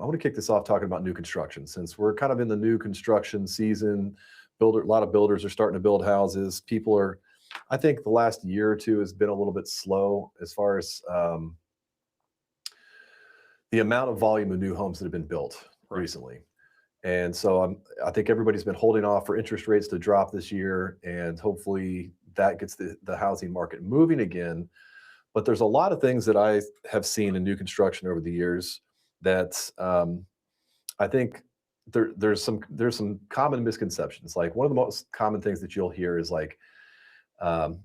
I want to kick this off talking about new construction since we're kind of in the new construction season. A lot of builders are starting to build houses. People are, I think the last year or two has been a little bit slow as far as the amount of volume of new homes that have been built Right. recently. And so I think everybody's been holding off for interest rates to drop this year, and hopefully that gets the housing market moving again. But there's a lot of things that I have seen in new construction over the years that I think there's some common misconceptions. Like one of the most common things that you'll hear is like um,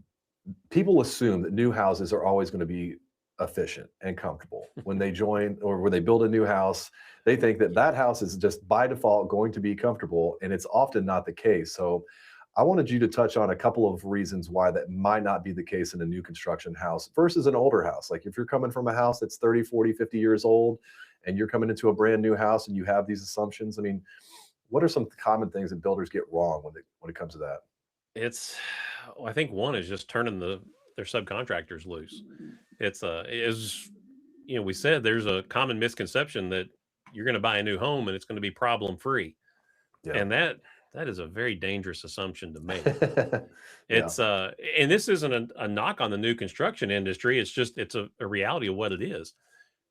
people assume that new houses are always going to be efficient and comfortable. When they join or when they build a new house, they think that that house is just by default going to be comfortable, and it's often not the case. So I wanted you to touch on a couple of reasons why that might not be the case in a new construction house versus an older house. Like if you're coming from a house that's 30, 40, 50 years old and you're coming into a brand new house and you have these assumptions, I mean, what are some common things that builders get wrong when it comes to that? It's I think one is just turning their subcontractors loose. It's is we said there's a common misconception that you're going to buy a new home and it's going to be problem free, Yeah. and that is a very dangerous assumption to make. Yeah. It's and this isn't a knock on the new construction industry. It's just it's a reality of what it is.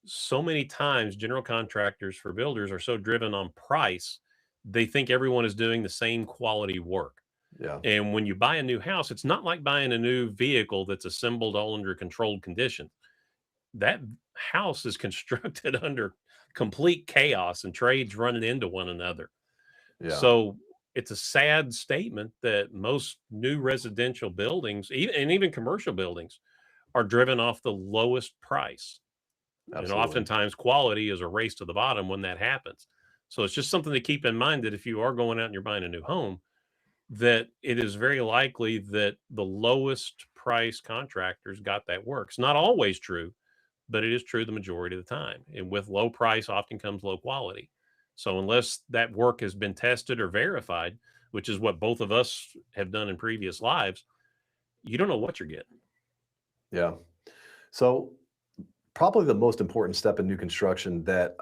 So many times general contractors for builders are so driven on price, they think everyone is doing the same quality work. Yeah. And when you buy a new house, it's not like buying a new vehicle that's assembled all under controlled conditions. That house is constructed under complete chaos and trades running into one another. Yeah. So it's a sad statement that most new residential buildings, even commercial buildings, are driven off the lowest price. And Absolutely. oftentimes quality is a race to the bottom when that happens. So it's just something to keep in mind that if you are going out and you're buying a new home, that it is very likely that the lowest price contractors got that work. It's not always true, but it is true the majority of the time. And with low price often comes low quality. So unless that work has been tested or verified, which is what both of us have done in previous lives, you don't know what you're getting. Yeah. So probably the most important step in new construction that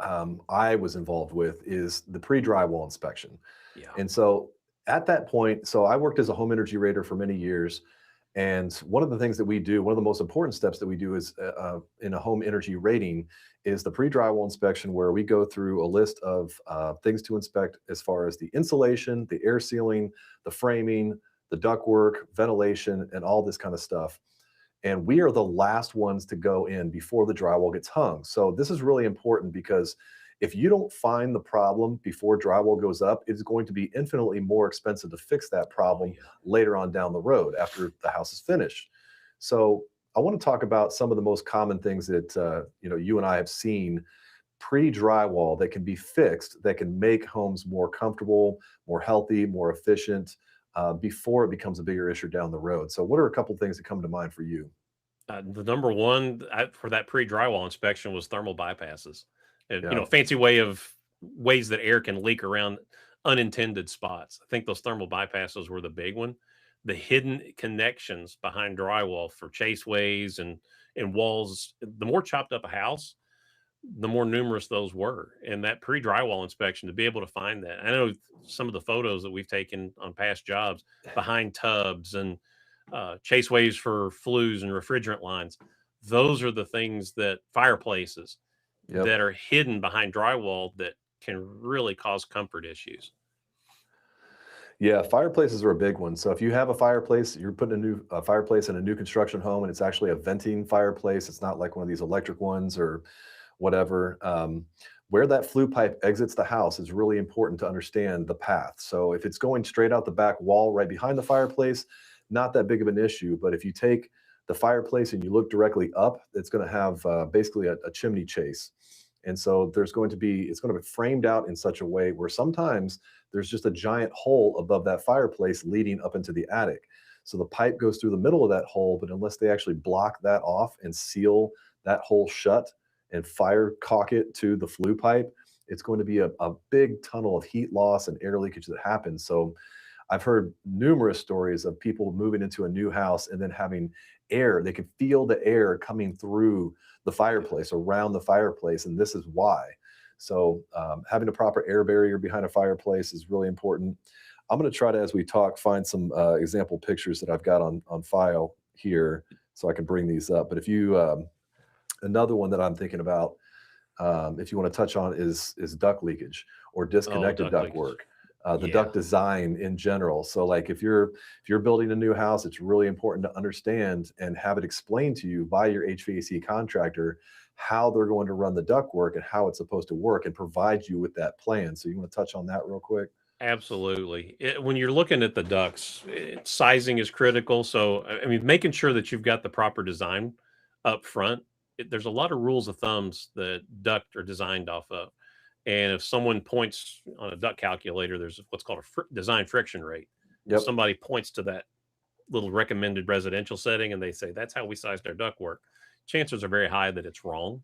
I was involved with is the pre-drywall inspection. Yeah. And so at that point, so I worked as a home energy rater for many years. And one of the things that we do, one of the most important steps that we do is in a home energy rating is the pre-drywall inspection, where we go through a list of things to inspect as far as the insulation, the air sealing, the framing, the ductwork, ventilation, and all this kind of stuff. And we are the last ones to go in before the drywall gets hung. So this is really important because if you don't find the problem before drywall goes up, it's going to be infinitely more expensive to fix that Oh, problem yeah. later on down the road after the house is finished. So I want to talk about some of the most common things that you and I have seen pre-drywall that can be fixed, that can make homes more comfortable, more healthy, more efficient, before it becomes a bigger issue down the road. So what are a couple things that come to mind for you? The number one for that pre-drywall inspection was thermal bypasses. Yeah. Fancy way of ways that air can leak around unintended spots. I think those thermal bypasses were the big one. The hidden connections behind drywall for chaseways and walls. The more chopped up a house, the more numerous those were. And that pre-drywall inspection, to be able to find that, I know some of the photos that we've taken on past jobs behind tubs and chaseways for flues and refrigerant lines. Those are the things that fireplaces Yep. that are hidden behind drywall that can really cause comfort issues. Yeah, fireplaces are a big one. So if you have a fireplace, you're putting a fireplace in a new construction home, and it's actually a venting fireplace. It's not like one of these electric ones or whatever. Where that flue pipe exits the house is really important to understand the path. So if it's going straight out the back wall right behind the fireplace, not that big of an issue. But if you take the fireplace and you look directly up, it's going to have basically a chimney chase. And so it's going to be framed out in such a way where sometimes there's just a giant hole above that fireplace leading up into the attic. So the pipe goes through the middle of that hole, but unless they actually block that off and seal that hole shut and fire caulk it to the flue pipe, it's going to be a big tunnel of heat loss and air leakage that happens. So I've heard numerous stories of people moving into a new house and then having air. They can feel the air coming through the fireplace, around the fireplace, and this is why. So having a proper air barrier behind a fireplace is really important. I'm going to try to, as we talk, find some example pictures that I've got on file here so I can bring these up. But if you, another one that I'm thinking about, if you want to touch on, is duct leakage or Oh, disconnected duct duct leakage. work, the Yeah, duct design in general. So like if you're building a new house, it's really important to understand and have it explained to you by your HVAC contractor how they're going to run the duct work and how it's supposed to work, and provide you with that plan. So you want to touch on that real quick? absolutely. When you're looking at the ducts, sizing is critical. So, I mean, making sure that you've got the proper design up front. There's a lot of rules of thumbs that duct are designed off of. And if someone points on a duct calculator, there's what's called a design friction rate. If Yep. somebody points to that little recommended residential setting and they say that's how we sized our duct work, chances are very high that it's wrong.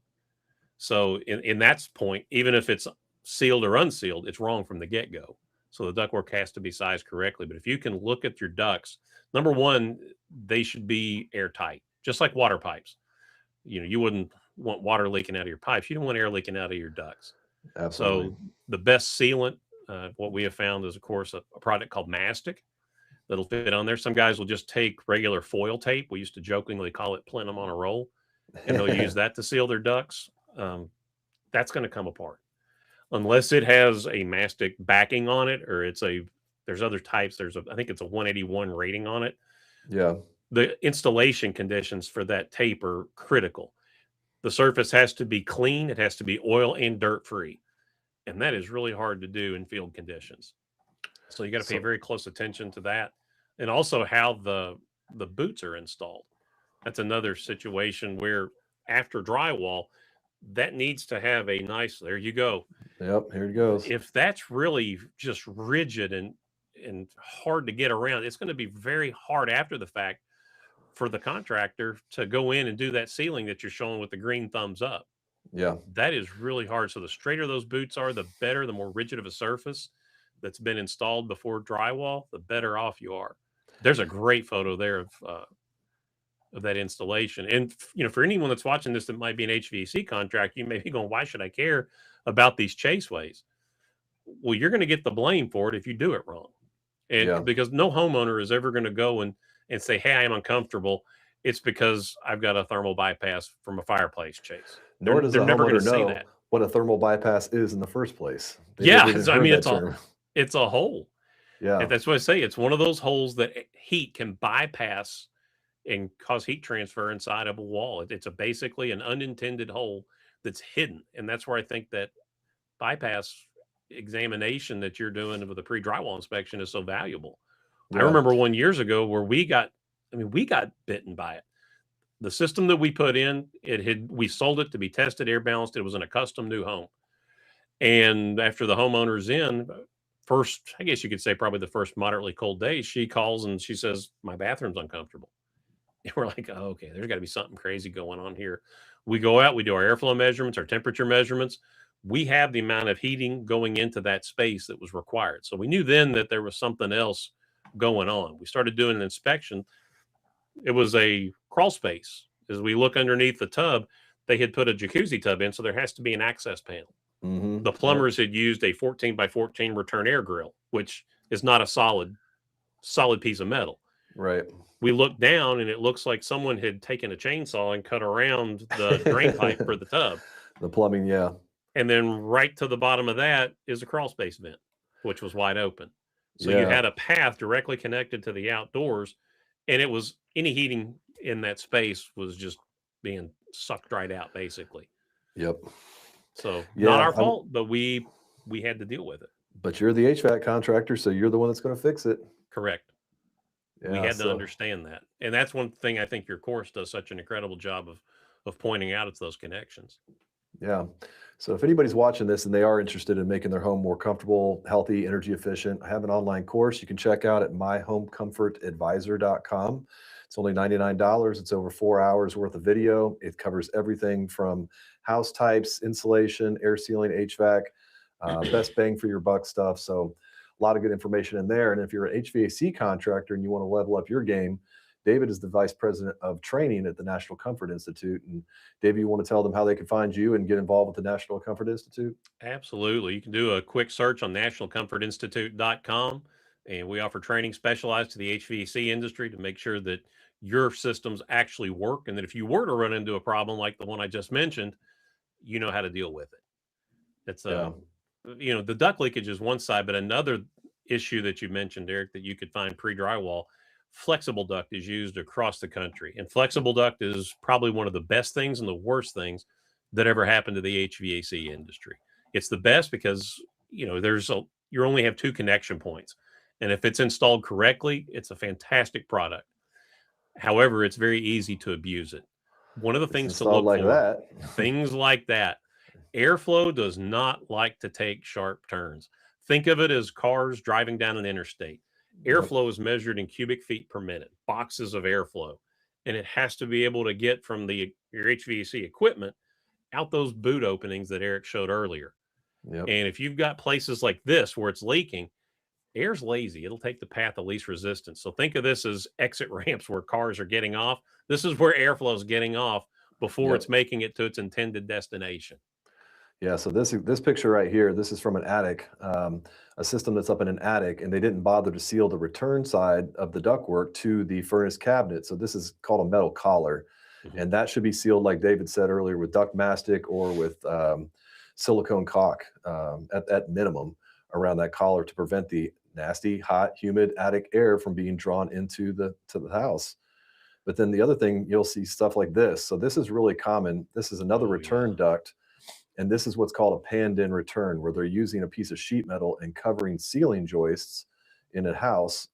So in that point, even if it's sealed or unsealed, it's wrong from the get go. So the ductwork has to be sized correctly. But if you can look at your ducts, number one, they should be airtight, just like water pipes. You wouldn't want water leaking out of your pipes. You don't want air leaking out of your ducts. Absolutely. So the best sealant, what we have found is, of course, a product called mastic that'll fit on there. Some guys will just take regular foil tape. We used to jokingly call it plenum on a roll, and they'll use that to seal their ducts. That's going to come apart unless it has a mastic backing on it, or there's other types. I think it's a 181 rating on it. Yeah. The installation conditions for that tape are critical. The surface has to be clean. It has to be oil and dirt free. And that is really hard to do in field conditions. So you got to pay So very close attention to that. And also how the boots are installed. That's another situation where after drywall, that needs to have a nice, there you go. yep, here it goes. If that's really just rigid and hard to get around, it's going to be very hard after the fact for the contractor to go in and do that sealing that you're showing with the green thumbs up. Yeah. That is really hard. So the straighter those boots are, the better, the more rigid of a surface that's been installed before drywall, the better off you are. There's a great photo there of that installation. And for anyone that's watching this that might be an HVAC contractor, you may be going, "Why should I care about these chaseways?" Well, you're going to get the blame for it if you do it wrong, and Yeah. because no homeowner is ever going to go and say, "Hey, I'm uncomfortable." It's because I've got a thermal bypass from a fireplace chase. Nor does They're the never going to homeowner say know that. what a thermal bypass is in the first place. They never Yeah, even so, I heard mean, that term. it's a hole. Yeah. And that's what I say. It's one of those holes that heat can bypass and cause heat transfer inside of a wall. It's basically an unintended hole that's hidden, and that's where I think that bypass examination that you're doing with a pre-drywall inspection is so valuable. I Yeah. remember one years ago where we got bitten by it. The system that we put in, we sold it to be tested, air balanced. It was in a custom new home. And after the homeowner's in, first, I guess you could say probably the first moderately cold day, she calls and she says, "My bathroom's uncomfortable." And we're like, "Oh, okay, there's got to be something crazy going on here." We go out, we do our airflow measurements, our temperature measurements. We have the amount of heating going into that space that was required. So we knew then that there was something else going on. We started doing an inspection. It was a crawl space. As we look underneath the tub, they had put a jacuzzi tub in, so there has to be an access panel. The Yep. plumbers had used a 14 by 14 return air grill, which is not a solid piece of metal. Right. We looked down and it looks like someone had taken a chainsaw and cut around the drain pipe for the tub. The plumbing, yeah. And then right to the bottom of that is a crawl space vent, which was wide open. So you Yeah. had a path directly connected to the outdoors, and it was any heating in that space was just being sucked right out, basically. Yep. So not Yeah. our fault, but we had to deal with it. But you're the HVAC contractor, so you're the one that's going to fix it. Correct. We Yeah. had to So understand that. And that's one thing I think your course does such an incredible job of pointing out it's those connections. yeah. So if anybody's watching this and they are interested in making their home more comfortable, healthy, energy efficient, I have an online course you can check out at myhomecomfortadvisor.com. It's only $99. It's over 4 hours worth of video. It covers everything from house types, insulation, air sealing, HVAC, best bang for your buck stuff. So a lot of good information in there. And if you're an HVAC contractor and you want to level up your game, David is the vice president of training at the National Comfort Institute. And David, you want to tell them how they can find you and get involved with the National Comfort Institute? Absolutely. You can do a quick search on nationalcomfortinstitute.com, and we offer training specialized to the HVAC industry to make sure that your systems actually work. And that if you were to run into a problem like the one I just mentioned, you know how to deal with it. It's Yeah. the duct leakage is one side, but another issue that you mentioned, Eric, that you could find pre-drywall, flexible duct is used across the country. And flexible duct is probably one of the best things and the worst things that ever happened to the HVAC industry. It's the best because, you only have two connection points. And if it's installed correctly, it's a fantastic product. However, it's very easy to abuse it. One of the It's things to installed look like for, that. things like that. Airflow does not like to take sharp turns. Think of it as cars driving down an interstate. Yep. Airflow is measured in cubic feet per minute, boxes of airflow, and it has to be able to get from your HVAC equipment out those boot openings that Eric showed earlier. Yep. And if you've got places like this where it's leaking, air's lazy. It'll take the path of least resistance. So think of this as exit ramps where cars are getting off. This is where airflow is getting off before Yep. it's making it to its intended destination. Yeah, so this picture right here, this is from an attic, a system that's up in an attic, and they didn't bother to seal the return side of the ductwork to the furnace cabinet. So this is called a metal collar, Mhm. and that should be sealed, like David said earlier, with duct mastic or with silicone caulk at minimum around that collar to prevent the nasty, hot, humid attic air from being drawn into the house. But then the other thing, you'll see stuff like this. So this is really common. This is another Oh, yeah. return duct, and this is what's called a panned-in return, where they're using a piece of sheet metal and covering ceiling joists in a house.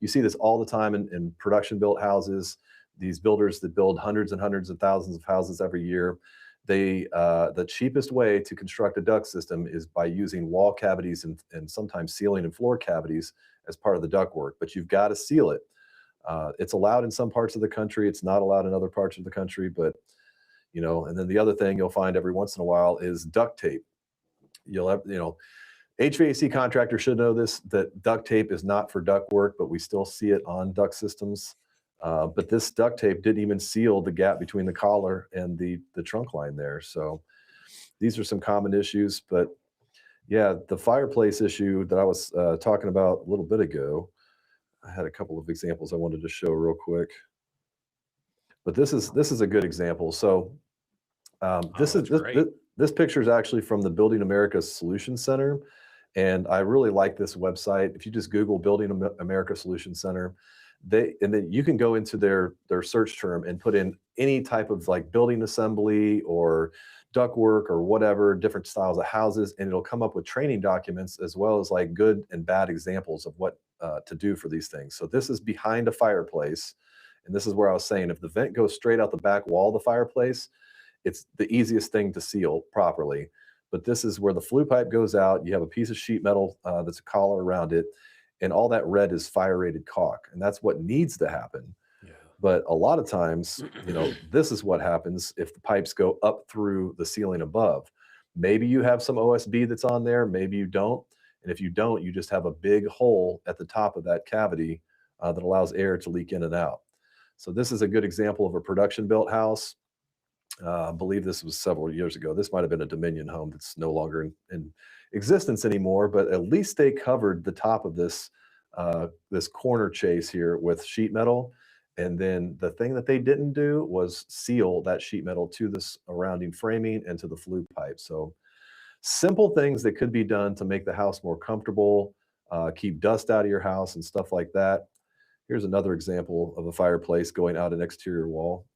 You see this all the time in production-built houses. These builders that build hundreds and hundreds of thousands of houses every year, the cheapest way to construct a duct system is by using wall cavities and sometimes ceiling and floor cavities as part of the ductwork. But you've got to seal it. It's allowed in some parts of the country. It's not allowed in other parts of the country, but and then the other thing you'll find every once in a while is duct tape. You'll have, HVAC contractors should know this, that duct tape is not for duct work, but we still see it on duct systems. But this duct tape didn't even seal the gap between the collar and the trunk line there. So these are some common issues. But yeah, the fireplace issue that I was talking about a little bit ago, I had a couple of examples I wanted to show real quick. But this is a good example. So Oh, that's great. this picture is actually from the Building America Solution Center, and I really like this website. If you just Google Building America Solution Center, and then you can go into their search term and put in any type of like building assembly or ductwork or whatever, different styles of houses, and it'll come up with training documents as well as like good and bad examples of what to do for these things. So this is behind a fireplace, and this is where I was saying if the vent goes straight out the back wall of the fireplace, it's the easiest thing to seal properly. But this is where the flue pipe goes out. You have a piece of sheet metal that's a collar around it, and all that red is fire rated caulk, and that's what needs to happen. Yeah. But a lot of times, this is what happens if the pipes go up through the ceiling above. Maybe you have some OSB that's on there, maybe you don't. And if you don't, you just have a big hole at the top of that cavity that allows air to leak in and out. So this is a good example of a production built house. I believe this was several years ago. This might have been a Dominion home that's no longer in existence anymore, but at least they covered the top of this corner chase here with sheet metal. And then the thing that they didn't do was seal that sheet metal to the surrounding framing and to the flue pipe. So simple things that could be done to make the house more comfortable, keep dust out of your house and stuff like that. Here's another example of a fireplace going out an exterior wall.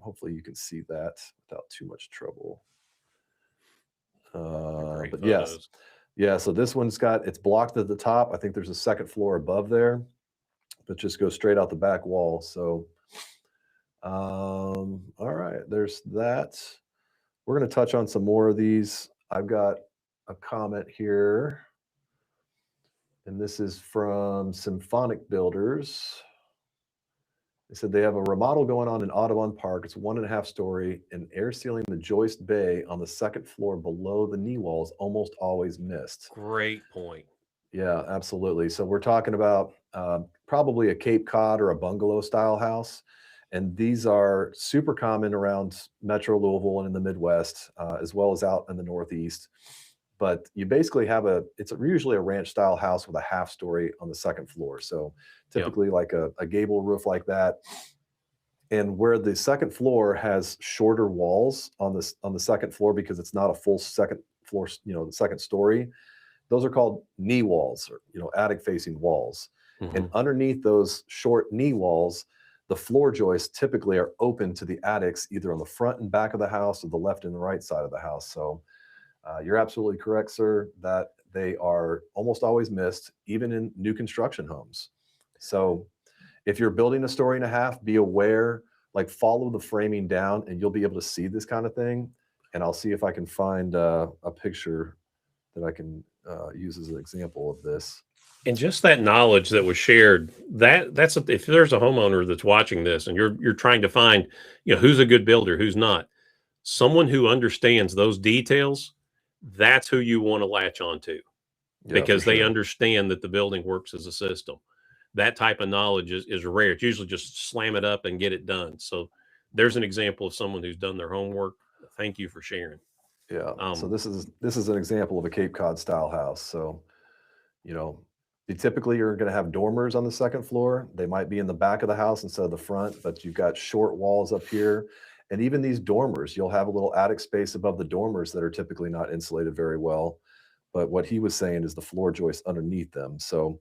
Hopefully you can see that without too much trouble. Great But yes, photos. yeah, so this one's it's blocked at the top. I think there's a second floor above there, but just goes straight out the back wall. So, all right, there's that. We're going to touch on some more of these. I've got a comment here, and this is from Symphonic Builders. They said they have a remodel going on in Audubon Park. It's 1.5 story, and air sealing the joist bay on the second floor below the knee wall is almost always missed. Great point. Yeah, absolutely. So we're talking about probably a Cape Cod or a bungalow style house. And these are super common around Metro Louisville and in the Midwest, as well as out in the Northeast. But you basically have usually a ranch style house with a half story on the second floor. So Yep. typically like a gable roof like that. And where the second floor has shorter walls on the second floor because it's not a full second floor, the second story, those are called knee walls or attic facing walls. And Hmm. underneath those short knee walls, the floor joists typically are open to the attics either on the front and back of the house or the left and the right side of the house. So you're absolutely correct, sir, that they are almost always missed, even in new construction homes. So if you're building a story and a half, be aware, like follow the framing down, and you'll be able to see this kind of thing. And I'll see if I can find a picture that I can use as an example of this. And just that knowledge that was shared, if there's a homeowner that's watching this and you're trying to find, who's a good builder, who's not, someone who understands those details, that's who you want to latch on to Yeah, for because they sure. understand that the building works as a system. That type of knowledge is rare. It's usually just slam it up and get it done. So there's an example of someone who's done their homework. Thank you for sharing. Yeah. So Um, this is an example of a Cape Cod style house. So you know, you typically are going to have dormers on the second floor. They might be in the back of the house instead of the front, but you've got short walls up here. And even these dormers, you'll have a little attic space above the dormers that are typically not insulated very well. But what he was saying is the floor joists underneath them. So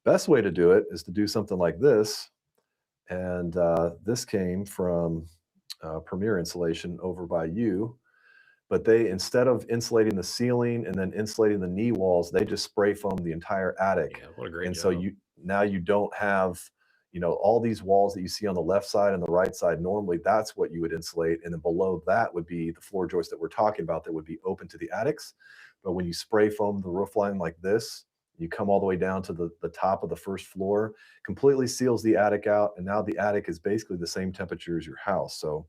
best way to do it is to do something like this. And this came from Premier Insulation over by you. But they, instead of insulating the ceiling and then insulating the knee walls, they just spray foam the entire attic. yeah, what a great And so job. you don't have, all these walls that you see on the left side and the right side. Normally, that's what you would insulate. And then below that would be the floor joist that we're talking about that would be open to the attics. But when you spray foam the roof line like this, you come all the way down to the top of the first floor, completely seals the attic out. And now the attic is basically the same temperature as your house. So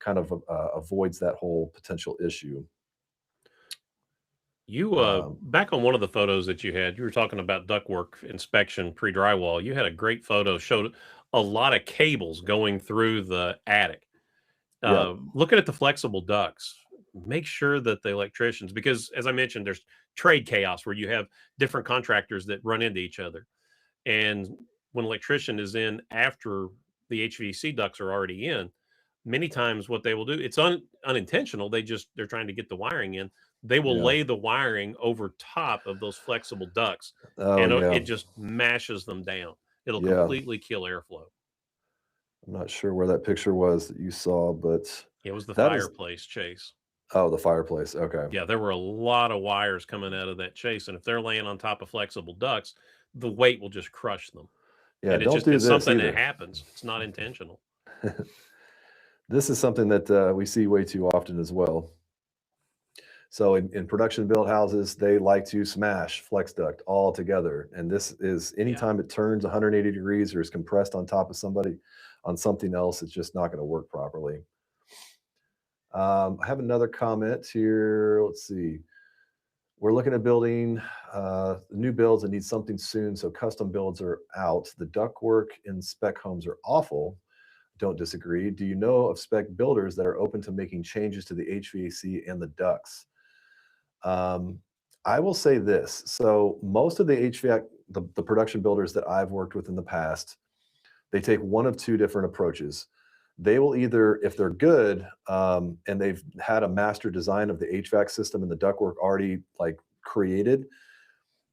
kind of avoids that whole potential issue. You Um, back on one of the photos that you were talking about ductwork inspection pre-drywall. You had a great photo, showed a lot of cables going through the attic. yeah, Looking at the flexible ducts, make sure that the electricians, because as I mentioned, there's trade chaos where you have different contractors that run into each other. And when electrician is in after the HVAC ducts are already in, many times what they will do, it's unintentional. They're trying to get the wiring in. They will yeah. lay the wiring over top of those flexible ducts, Oh, and yeah, it just mashes them down. It'll yeah. completely kill airflow. I'm not sure where that picture was that you saw, but It was the that is fireplace chase. the fireplace. Okay. Yeah, there were a lot of wires coming out of that chase, and if they're laying on top of flexible ducts, the weight will just crush them. Yeah, And don't do it's this something that either. happens. It's not intentional. This is something that we see way too often as well. So in production built houses, they like to smash flex duct all together. And this is Yeah. anytime it turns 180 degrees or is compressed on top of somebody on something else, it's just not going to work properly. I have another comment here. Let's see. We're looking at building new builds that need something soon, so custom builds are out. The ductwork in spec homes are awful. Don't disagree. Do you know of spec builders that are open to making changes to the HVAC and the ducts? Um, I will say this. So most of the HVAC, the production builders that I've worked with in the past, they take one of two different approaches. They will either, if they're good, and they've had a master design of the HVAC system and the ductwork already like created,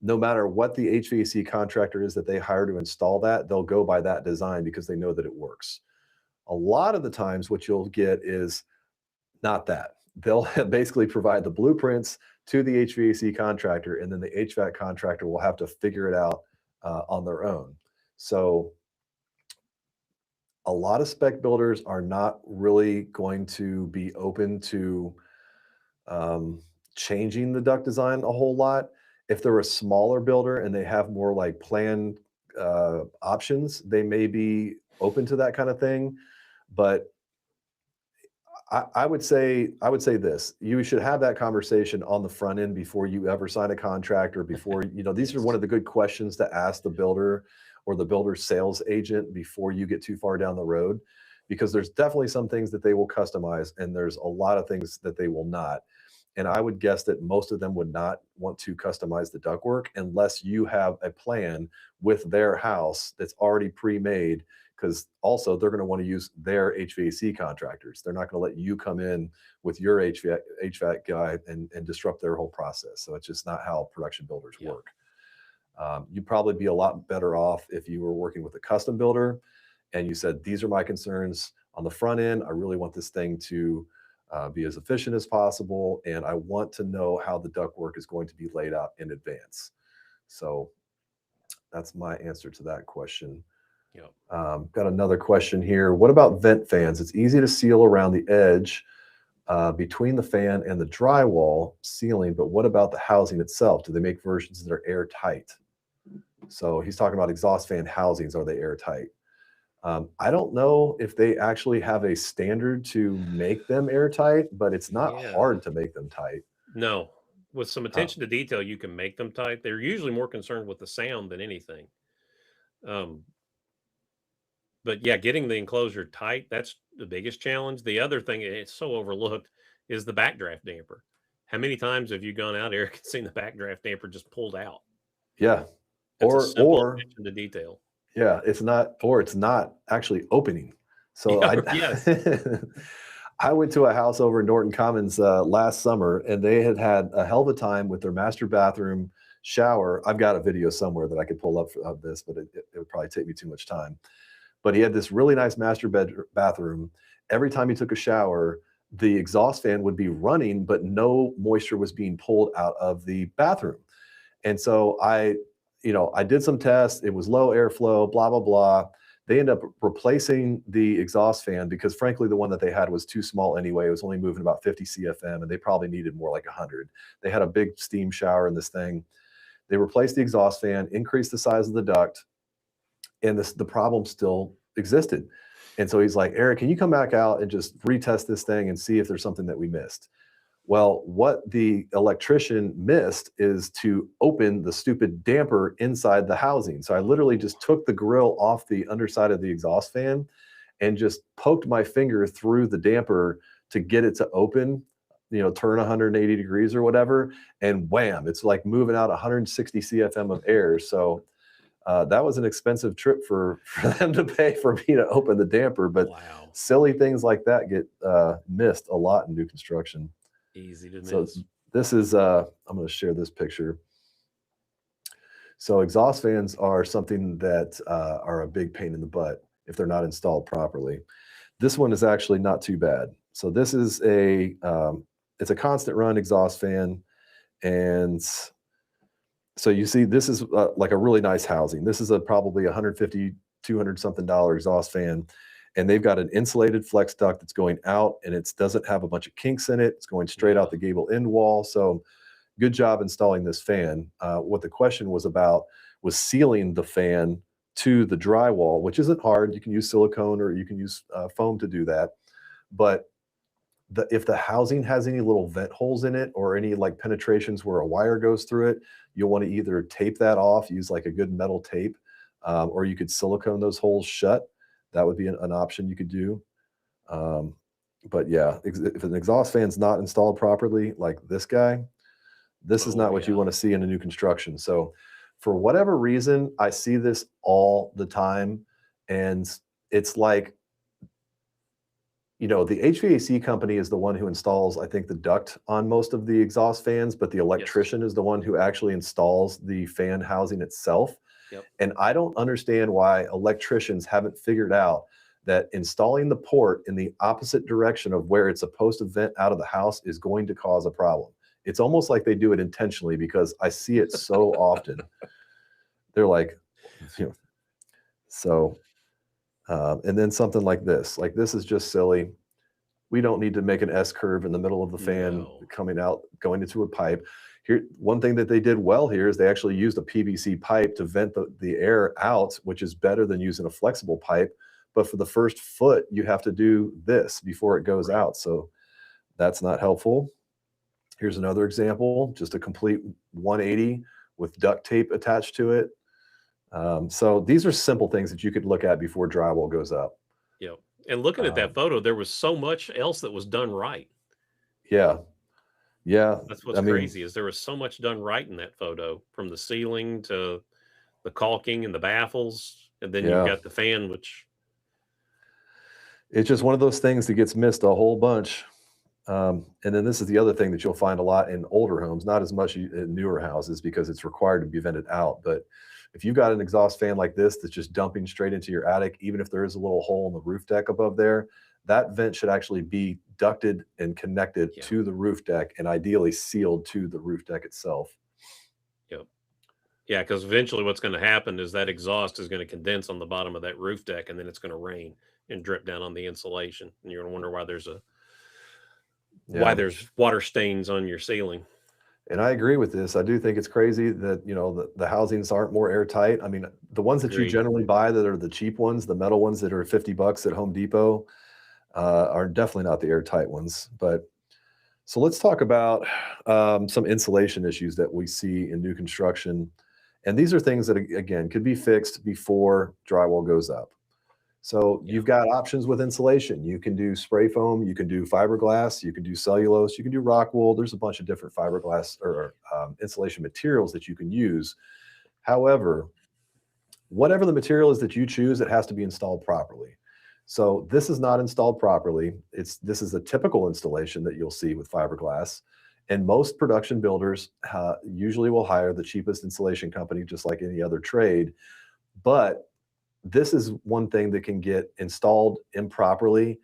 no matter what the HVAC contractor is that they hire to install that, they'll go by that design because they know that it works. A lot of the times, what you'll get is not that. They'll basically provide the blueprints to the HVAC contractor, and then the HVAC contractor will have to figure it out on their own. So a lot of spec builders are not really going to be open to um, changing the duct design a whole lot. If they're a smaller builder and they have more like planned options, they may be open to that kind of thing. But I would say this. You should have that conversation on the front end before you ever sign a contract or before, these are one Yes. of the good questions to ask the builder or the builder's sales agent before you get too far down the road, because there's definitely some things that they will customize and there's a lot of things that they will not. And I would guess that most of them would not want to customize the ductwork unless you have a plan with their house that's already pre-made, because also they're going to want to use their HVAC contractors. They're not going to let you come in with your HVAC guy and disrupt their whole process. So it's just not how production builders Yeah. work. You'd probably be a lot better off if you were working with a custom builder and you said, these are my concerns on the front end. I really want this thing to be as efficient as possible. And I want to know how the ductwork is going to be laid out in advance. So that's my answer to that question. Yep. Got another question here. What about vent fans? It's easy to seal around the edge between the fan and the drywall ceiling, but what about the housing itself? Do they make versions that are airtight? So he's talking about exhaust fan housings. Are they airtight? I don't know if they actually have a standard to make them airtight, but it's not Yeah. hard to make them tight. No. With some attention to detail, you can make them tight. They're usually more concerned with the sound than anything. But yeah, getting the enclosure tight, that's the biggest challenge. The other thing, it's so overlooked, is the backdraft damper. How many times have you gone out, Eric, and seen the backdraft damper just pulled out? Yeah. That's a simple Or attention to detail. yeah, it's not actually opening. So Yeah, yes. I went to a house over in Norton Commons last summer, and they had a hell of a time with their master bathroom shower. I've got a video somewhere that I could pull up of this, but it would probably take me too much time. But he had this really nice master bathroom. Every time he took a shower, the exhaust fan would be running, but no moisture was being pulled out of the bathroom. And so I did some tests. It was low airflow, blah, blah, blah. They ended up replacing the exhaust fan because, frankly, the one that they had was too small anyway. It was only moving about 50 CFM, and they probably needed more like 100. They had a big steam shower in this thing. They replaced the exhaust fan, increased the size of the duct, and the problem still existed. And so he's like, Eric, can you come back out and just retest this thing and see if there's something that we missed? Well, what the electrician missed is to open the stupid damper inside the housing. So I literally just took the grill off the underside of the exhaust fan and just poked my finger through the damper to get it to open, turn 180 degrees or whatever. And wham, it's like moving out 160 CFM of air. So that was an expensive trip for them to pay for me to open the damper. But Wow. silly things like that get missed a lot in new construction. Easy to So miss. this is, I'm going to share this picture. So exhaust fans are something that are a big pain in the butt if they're not installed properly. This one is actually not too bad. So this is it's a constant run exhaust fan. And so you see, this is like a really nice housing. This is probably 150, 200 something dollar exhaust fan. And they've got an insulated flex duct that's going out, and it doesn't have a bunch of kinks in it. It's going straight out the gable end wall. So good job installing this fan. What the question was about was sealing the fan to the drywall, which isn't hard. You can use silicone or you can use foam to do that. But if the housing has any little vent holes in it or any like penetrations where a wire goes through it, you'll want to either tape that off, use like a good metal tape, or you could silicone those holes shut. That would be an option you could do. But yeah, if an exhaust fan's not installed properly, like this guy, this is not what you want to see in a new construction. So for whatever reason, I see this all the time. And it's like, the HVAC company is the one who installs, I think, the duct on most of the exhaust fans, but the electrician is the one who actually installs the fan housing itself. Yep. And I don't understand why electricians haven't figured out that installing the port in the opposite direction of where it's supposed to vent out of the house is going to cause a problem. It's almost like they do it intentionally because I see it so often. They're like, so, and then something like this is just silly. We don't need to make an S curve in the middle of the fan coming out, going into a pipe. Here, one thing that they did well here is they actually used a PVC pipe to vent the air out, which is better than using a flexible pipe. but for the first foot, you have to do this before it goes out. So that's not helpful. Here's another example, just a complete 180 with duct tape attached to it. So these are simple things that you could look at before drywall goes up. Yeah. And looking at that Um, photo, there was so much else that was done right. yeah, yeah. That's I what's mean, crazy is there was so much done right in that photo, from the ceiling to the caulking and the baffles, and then you've yeah, got the fan, which it's just one of those things that gets missed a whole bunch. And then this is the other thing that you'll find a lot in older homes, not as much in newer houses because it's required to be vented out. But if you've got an exhaust fan like this that's just dumping straight into your attic, even if there is a little hole in the roof deck above there, that vent should actually be ducted and connected yeah, to the roof deck and ideally sealed to the roof deck itself. yeah, yeah. Because eventually, what's going to happen is that exhaust is going to condense on the bottom of that roof deck, and then it's going to rain and drip down on the insulation, and you're going to wonder why Yeah. there's water stains on your ceiling. And I agree with this. I do think it's crazy that, the housings aren't more airtight. I mean, the ones that you Agreed. generally buy that are the cheap ones, the metal ones that are 50 bucks at Home Depot, are definitely not the airtight ones. But so let's talk about some insulation issues that we see in new construction. And these are things that, again, could be fixed before drywall goes up. So Yeah, you've got options with insulation. You can do spray foam, you can do fiberglass, you can do cellulose, you can do rock wool. There's a bunch of different fiberglass or insulation materials that you can use. However, whatever the material is that you choose, it has to be installed properly. So this is not installed properly. This is a typical installation that you'll see with fiberglass. And most production builders usually will hire the cheapest insulation company, just like any other trade. But this is one thing that can get installed improperly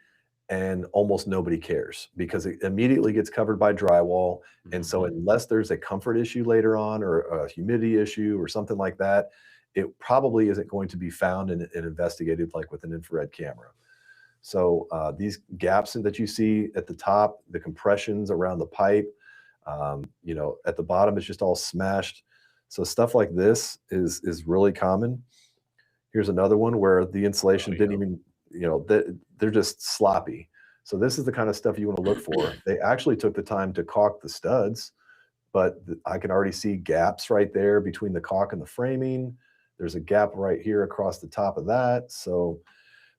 and almost nobody cares because it immediately gets covered by drywall. And so mhm, unless there's a comfort issue later on or a humidity issue or something like that, it probably isn't going to be found and investigated like with an infrared camera. So these gaps that you see at the top, the compressions around the pipe, at the bottom, it's just all smashed. So stuff like this is really common. Here's another one where the oh insulation didn't yeah, even, they're just sloppy. So this is the kind of stuff you want to look for. They actually took the time to caulk the studs, but I can already see gaps right there between the caulk and the framing. There's a gap right here across the top of that. So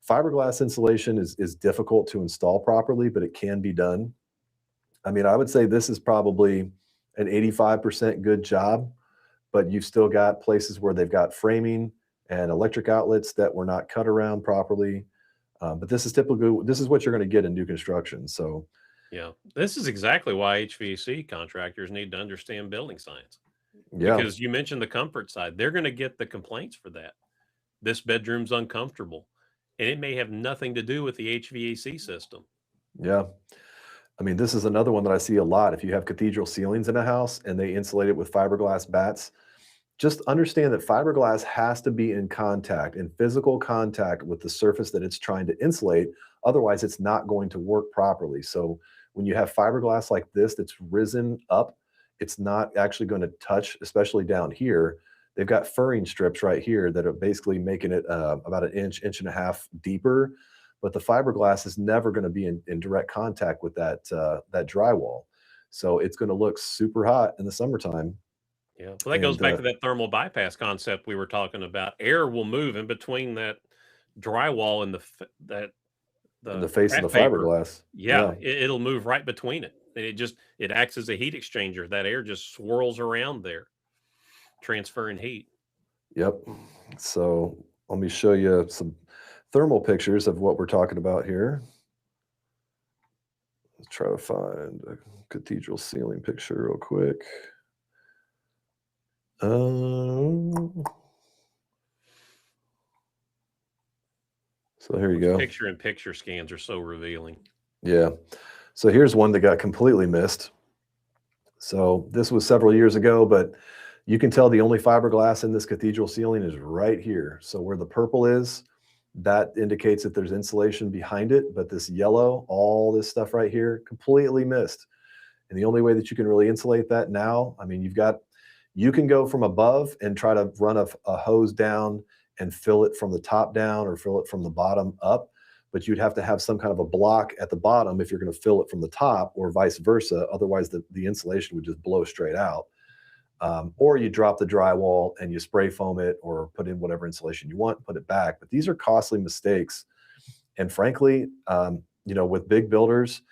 fiberglass insulation is difficult to install properly, but it can be done. I mean, I would say this is probably an 85% good job, but you've still got places where they've got framing and electric outlets that were not cut around properly. But this is what you're going to get in new construction. So yeah. This is exactly why HVAC contractors need to understand building science, yeah, because you mentioned the comfort side. They're going to get the complaints for that. This bedroom's uncomfortable, and it may have nothing to do with the HVAC system. yeah. I mean, this is another one that I see a lot. If you have cathedral ceilings in a house and they insulate it with fiberglass bats, just understand that fiberglass has to be in contact, in physical contact with the surface that it's trying to insulate. Otherwise, it's not going to work properly. So when you have fiberglass like this that's risen up, it's not actually going to touch, especially down here. They've got furring strips right here that are basically making it about an inch, inch and a half deeper. But the fiberglass is never going to be in direct contact with that drywall. So it's going to look super hot in the summertime. Yeah. Well, that goes And back to that thermal bypass concept we were talking about. Air will move in between that drywall and in the the face of craft the paper. fiberglass. Yeah, Yeah. it'll move right between it. And it acts as a heat exchanger. That air just swirls around there, transferring heat. Yep. So let me show you some thermal pictures of what we're talking about here. Let's try to find a cathedral ceiling picture real quick. Um, so here you Those go. picture in picture scans are so revealing. Yeah. So here's one that got completely missed. So this was several years ago, but you can tell the only fiberglass in this cathedral ceiling is right here. So where the purple is, that indicates that there's insulation behind it, but this yellow, all this stuff right here, completely missed. And the only way that you can really insulate that now, I mean, you can go from above and try to run a hose down and fill it from the top down or fill it from the bottom up, but you'd have to have some kind of a block at the bottom if you're going to fill it from the top, or vice versa. Otherwise, the insulation would just blow straight out. Or you drop the drywall and you spray foam it or put in whatever insulation you want, put it back. But these are costly mistakes. And frankly, with big builders,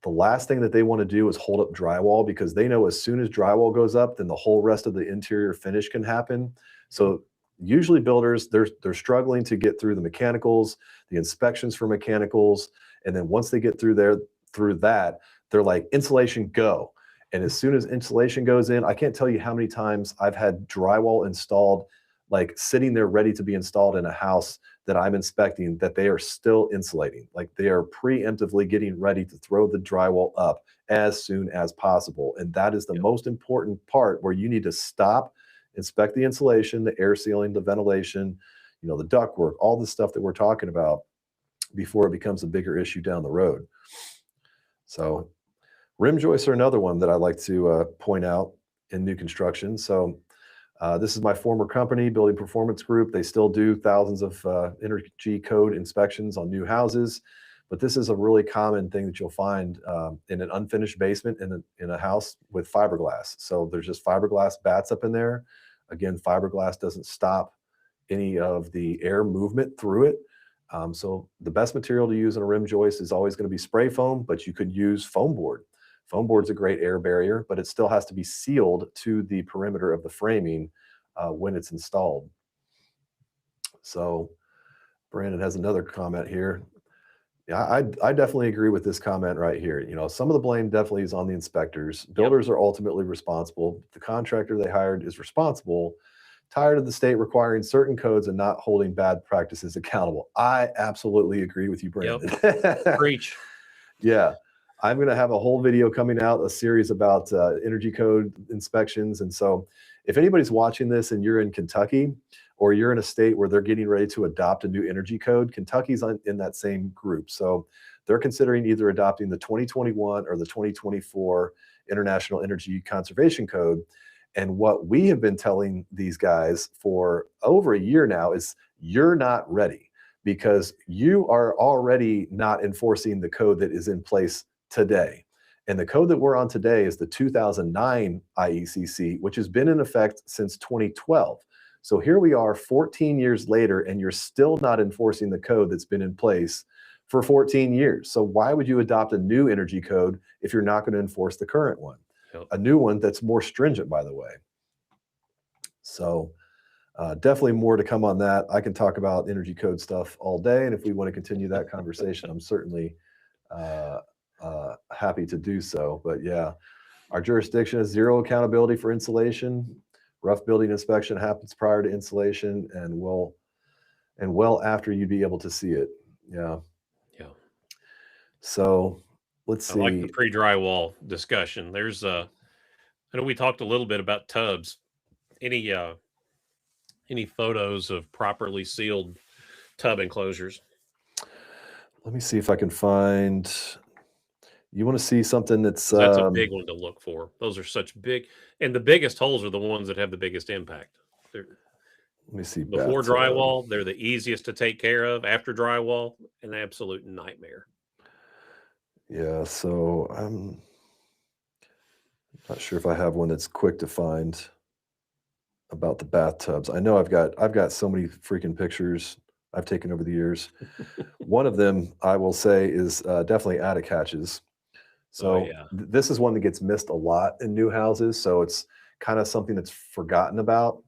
the last thing that they want to do is hold up drywall, because they know as soon as drywall goes up, then the whole rest of the interior finish can happen. So usually builders, they're struggling to get through the mechanicals, the inspections for mechanicals. And then once they get through that, they're like, insulation, go. And as soon as insulation goes in, I can't tell you how many times I've had drywall installed, like sitting there ready to be installed in a house that I'm inspecting, that they are still insulating. Like they are preemptively getting ready to throw the drywall up as soon as possible. And that is the most important part, where you need to stop, inspect the insulation, the air sealing, the ventilation, the ductwork, all the stuff that we're talking about before it becomes a bigger issue down the road. So rim joists are another one that I like to point out in new construction. So this is my former company, Building Performance Group. They still do thousands of energy code inspections on new houses, but this is a really common thing that you'll find in an unfinished basement in a house with fiberglass. So there's just fiberglass bats up in there. Again, fiberglass doesn't stop any of the air movement through it. So the best material to use in a rim joist is always going to be spray foam, but you could use foam board. Foam board's a great air barrier, but it still has to be sealed to the perimeter of the framing when it's installed. So Brandon has another comment here. Yeah, I definitely agree with this comment right here. Some of the blame definitely is on the inspectors. Builders are ultimately responsible. The contractor they hired is responsible. Tired of the state requiring certain codes and not holding bad practices accountable. I absolutely agree with you, Brandon. Preach. Yeah. I'm going to have a whole video coming out, a series about energy code inspections. And so if anybody's watching this and you're in Kentucky, or you're in a state where they're getting ready to adopt a new energy code, Kentucky's in that same group. So they're considering either adopting the 2021 or the 2024 International Energy Conservation Code. And what we have been telling these guys for over a year now is, you're not ready, because you are already not enforcing the code that is in place today. And the code that we're on today is the 2009 IECC, which has been in effect since 2012. So here we are 14 years later, and you're still not enforcing the code that's been in place for 14 years. So why would you adopt a new energy code if you're not going to enforce the current one? A new one that's more stringent, by the way. So definitely more to come on that. I can talk about energy code stuff all day, and if we want to continue that conversation, I'm certainly happy to do so. But yeah, our jurisdiction has zero accountability for insulation. Rough building inspection happens prior to insulation and well after you'd be able to see it. Yeah. So let's see. I like the pre-drywall discussion. There's I know we talked a little bit about tubs. Any photos of properly sealed tub enclosures? Let me see if I can find. You want to see something that's a big one to look for. Those are such big, and the biggest holes are the ones that have the biggest impact. Let me see. Before drywall, they're the easiest to take care of. After drywall, an absolute nightmare. Yeah, so I'm not sure if I have one that's quick to find about the bathtubs. I know I've got so many freaking pictures I've taken over the years. One of them I will say is definitely attic hatches. So this is one that gets missed a lot in new houses. So it's kind of something that's forgotten about.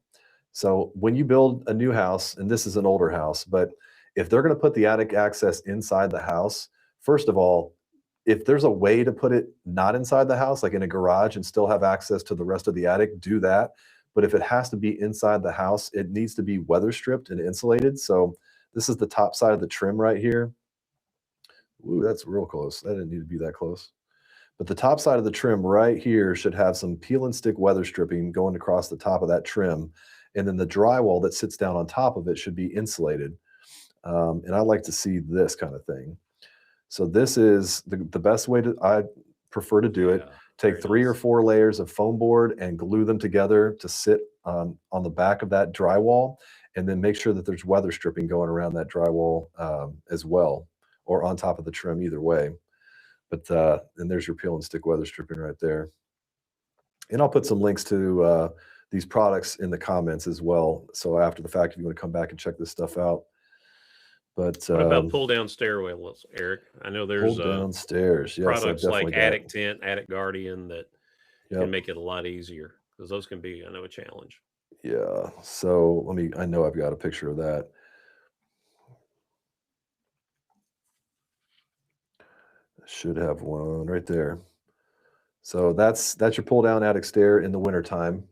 So when you build a new house, and this is an older house, but if they're going to put the attic access inside the house, first of all, if there's a way to put it not inside the house, like in a garage, and still have access to the rest of the attic, do that. But if it has to be inside the house, it needs to be weather stripped and insulated. So this is the top side of the trim right here. Ooh, that's real close. That didn't need to be that close. But the top side of the trim right here should have some peel and stick weather stripping going across the top of that trim. And then the drywall that sits down on top of it should be insulated. And I like to see this kind of thing. So this is the best way I prefer to do it. Take 3 or 4 layers of foam board and glue them together to sit on the back of that drywall. and then make sure that there's weather stripping going around that drywall as well, or on top of the trim, either way. But and there's your peel and stick weather stripping right there. And I'll put some links to these products in the comments as well. So after the fact, if you want to come back and check this stuff out. But What about pull down stairwells, Eric? I know pull there's downstairs. Yes, I've products definitely like got. Attic Tent, Attic Guardian that can Yep. make it a lot easier, because those can be, I know, a challenge. Yeah. So I know I've got a picture of that. Should have one right there. So that's your pull down attic stair in the wintertime.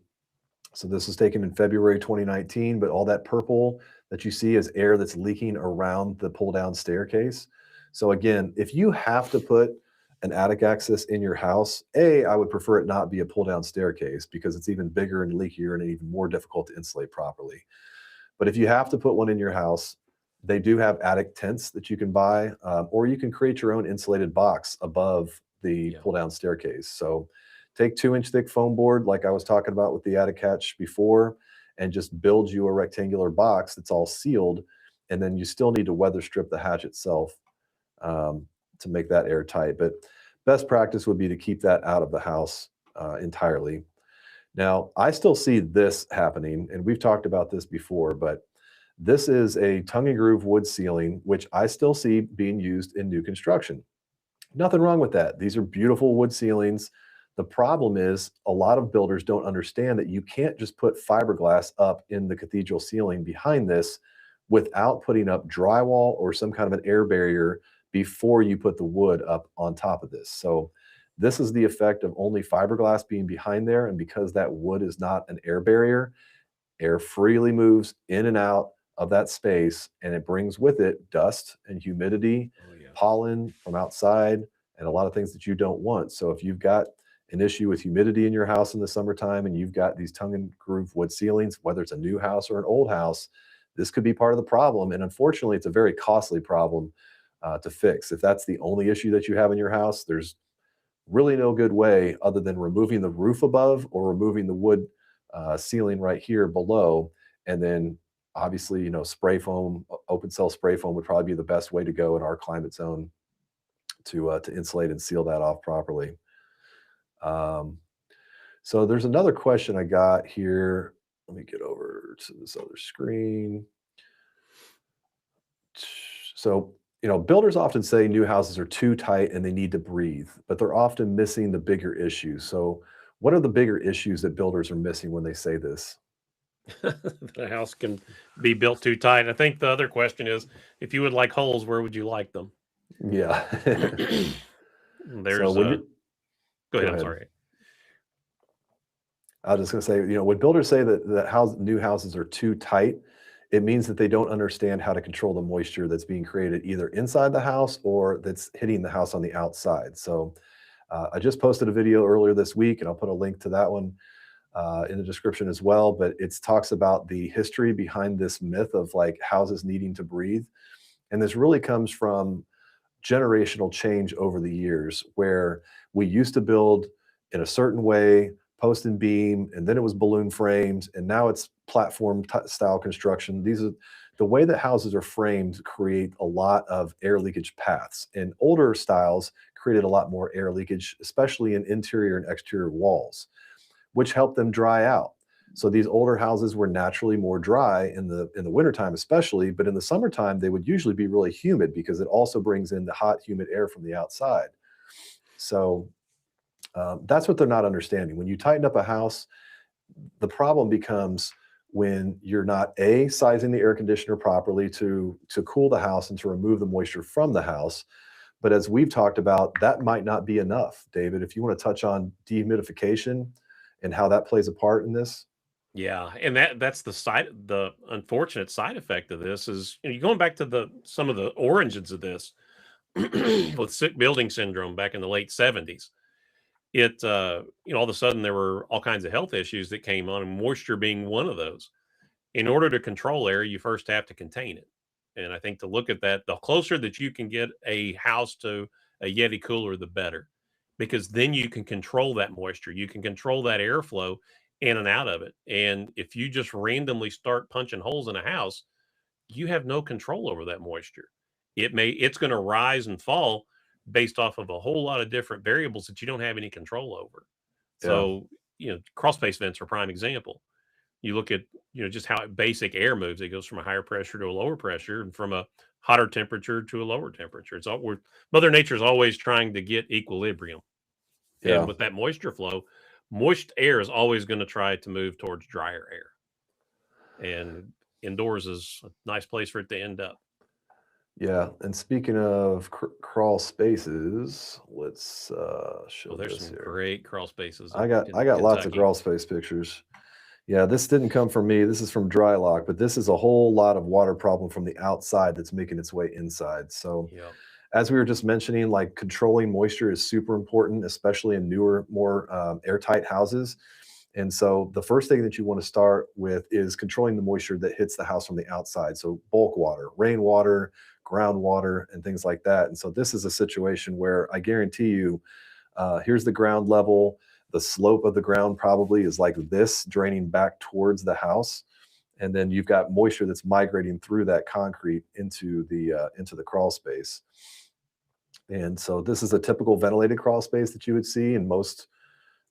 So this was taken in February 2019, but all that purple that you see is air that's leaking around the pull down staircase. So again, if you have to put an attic access in your house, I would prefer it not be a pull down staircase because it's even bigger and leakier and even more difficult to insulate properly. But if you have to put one in your house, they do have attic tents that you can buy, or you can create your own insulated box above the Yeah. pull down staircase. So take 2-inch thick foam board, like I was talking about with the attic hatch before, and just build you a rectangular box that's all sealed. And then you still need to weather strip the hatch itself to make that airtight. But best practice would be to keep that out of the house entirely. Now, I still see this happening, and we've talked about this before, but this is a tongue and groove wood ceiling, which I still see being used in new construction. Nothing wrong with that. These are beautiful wood ceilings. The problem is a lot of builders don't understand that you can't just put fiberglass up in the cathedral ceiling behind this without putting up drywall or some kind of an air barrier before you put the wood up on top of this. So this is the effect of only fiberglass being behind there. And because that wood is not an air barrier, air freely moves in and out of that space, and it brings with it dust and humidity, Oh, yeah. pollen from outside, and a lot of things that you don't want. So if you've got an issue with humidity in your house in the summertime and you've got these tongue and groove wood ceilings, whether it's a new house or an old house, this could be part of the problem. And unfortunately, it's a very costly problem to fix. If that's the only issue that you have in your house, there's really no good way other than removing the roof above or removing the wood ceiling right here below. And then obviously, spray foam, open cell spray foam would probably be the best way to go in our climate zone to insulate and seal that off properly. So there's another question I got here. Let me get over to this other screen. So, builders often say new houses are too tight and they need to breathe, but they're often missing the bigger issues. So, what are the bigger issues that builders are missing when they say this? The house can be built too tight. I think the other question is, if you would like holes, where would you like them? Yeah. So There's when a you go go ahead. I'm ahead. sorry. I was just going to say, when builders say that new houses are too tight, it means that they don't understand how to control the moisture that's being created either inside the house or that's hitting the house on the outside. So I just posted a video earlier this week, and I'll put a link to that one in the description as well. But it talks about the history behind this myth of like houses needing to breathe. And this really comes from generational change over the years where we used to build in a certain way, post and beam, and then it was balloon framed, and now it's platform style construction. These are the way that houses are framed create a lot of air leakage paths, and older styles created a lot more air leakage, especially in interior and exterior walls, which helped them dry out. So these older houses were naturally more dry in the wintertime especially, but in the summertime they would usually be really humid because it also brings in the hot humid air from the outside. So that's what they're not understanding. When you tighten up a house, the problem becomes when you're not sizing the air conditioner properly to cool the house and to remove the moisture from the house. But as we've talked about, that might not be enough. David, if you want to touch on dehumidification and how that plays a part in this. Yeah, and that's the unfortunate side effect of this is, you're going back to some of the origins of this with sick building syndrome back in the late 70s. It all of a sudden there were all kinds of health issues that came on, and moisture being one of those. In order to control air, you first have to contain it. And I think to look at that, the closer that you can get a house to a Yeti cooler, the better, because then you can control that moisture, you can control that airflow, in and out of it. And if you just randomly start punching holes in a house, you have no control over that moisture. It's going to rise and fall based off of a whole lot of different variables that you don't have any control over. Yeah. So, crawl space vents are a prime example. You look at, just how basic air moves. It goes from a higher pressure to a lower pressure, and from a hotter temperature to a lower temperature. It's all we're Mother Nature is always trying to get equilibrium. And Yeah. with that moisture flow, moist air is always going to try to move towards drier air. And indoors is a nice place for it to end up. Yeah. And speaking of crawl spaces, let's Oh, show there's this some here. great crawl spaces I in, got in I got lots of Kentucky. crawl space pictures. Yeah, this didn't come from me. This is from Drylock, but this is a whole lot of water problem from the outside that's making its way inside. So, Yeah. as we were just mentioning, like controlling moisture is super important, especially in newer, more airtight houses. And so, the first thing that you want to start with is controlling the moisture that hits the house from the outside. So, bulk water, rainwater, groundwater, and things like that. And so, this is a situation where I guarantee you, here's the ground level. The slope of the ground probably is like this, draining back towards the house, and then you've got moisture that's migrating through that concrete into the crawl space. And so this is a typical ventilated crawl space that you would see in most.